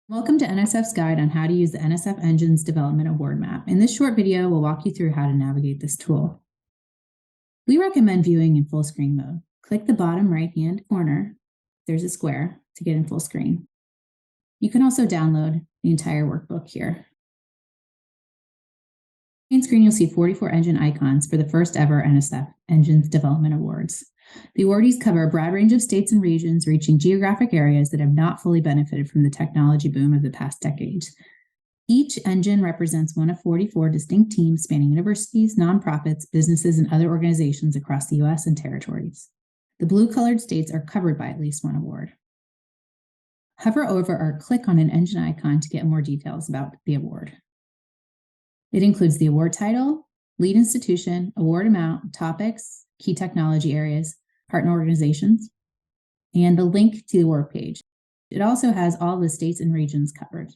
Welcome to NSF's guide on how to use the NSF Engine's Development Award Map. In this short video, we'll walk you through how to navigate this tool. We recommend viewing in full screen mode. Click the bottom right-hand corner. There's a square to get in full screen. You can also download the entire workbook here. On screen, you'll see 44 engine icons for the first ever NSF Engine's Development Awards. The awardees cover a broad range of states and regions, reaching geographic areas that have not fully benefited from the technology boom of the past decades. Each engine represents one of 44 distinct teams spanning universities, nonprofits, businesses, and other organizations across the U.S. and territories. The blue-colored states are covered by at least one award. Hover over or click on an engine icon to get more details about the award. It includes the award title, lead institution, award amount, topics, key technology areas, partner organizations, and the link to the award page. It also has all the states and regions covered.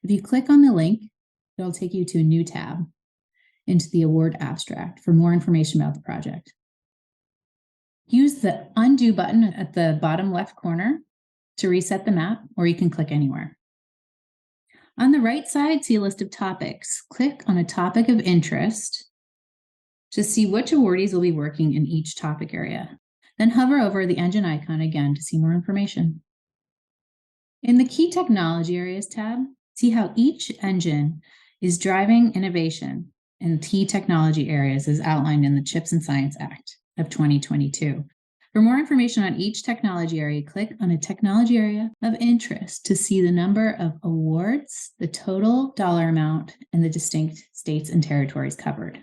If you click on the link, it'll take you to a new tab into the award abstract for more information about the project. Use the undo button at the bottom left corner to reset the map, or you can click anywhere. On the right side, see a list of topics. Click on a topic of interest to see which awardees will be working in each topic area. Then hover over the engine icon again to see more information. In the Key Technology Areas tab, see how each engine is driving innovation in key technology areas as outlined in the CHIPS and Science Act of 2022. For more information on each technology area, click on a technology area of interest to see the number of awards, the total dollar amount, and the distinct states and territories covered.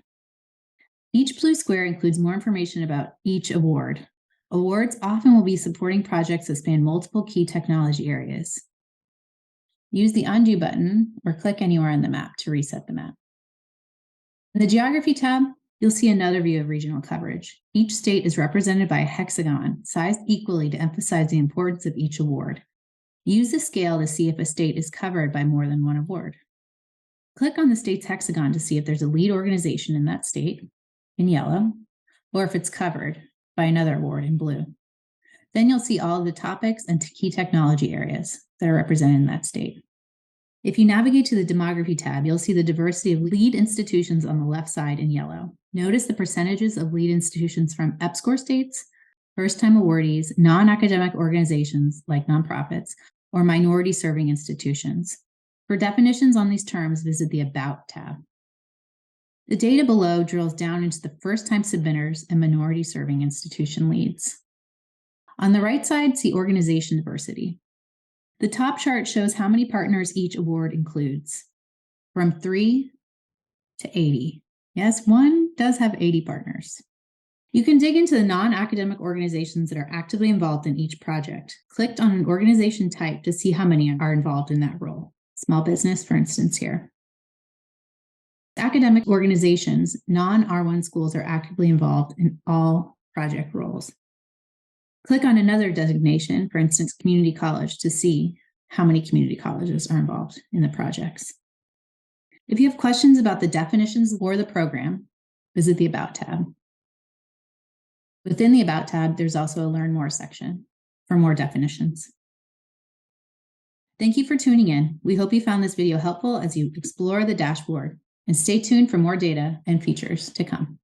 Each blue square includes more information about each award. Awards often will be supporting projects that span multiple key technology areas. Use the undo button or click anywhere on the map to reset the map. In the Geography tab, you'll see another view of regional coverage. Each state is represented by a hexagon, sized equally to emphasize the importance of each award. Use the scale to see if a state is covered by more than one award. Click on the state's hexagon to see if there's a lead organization in that state, in yellow, or if it's covered by another award in blue. Then you'll see all of the topics and key technology areas that are represented in that state. If you navigate to the Demography tab, you'll see the diversity of lead institutions on the left side in yellow. Notice the percentages of lead institutions from EPSCoR states, first-time awardees, non-academic organizations like nonprofits, or minority-serving institutions. For definitions on these terms, visit the About tab. The data below drills down into the first-time submitters and minority-serving institution leads. On the right side, see organization diversity. The top chart shows how many partners each award includes, from 3 to 80. Yes, one does have 80 partners. You can dig into the non-academic organizations that are actively involved in each project. Click on an organization type to see how many are involved in that role. Small business, for instance, here. Academic organizations, non-R1 schools are actively involved in all project roles. Click on another designation, for instance, community college, to see how many community colleges are involved in the projects. If you have questions about the definitions or the program, visit the About tab. Within the About tab, there's also a Learn More section for more definitions. Thank you for tuning in. We hope you found this video helpful as you explore the dashboard, and stay tuned for more data and features to come.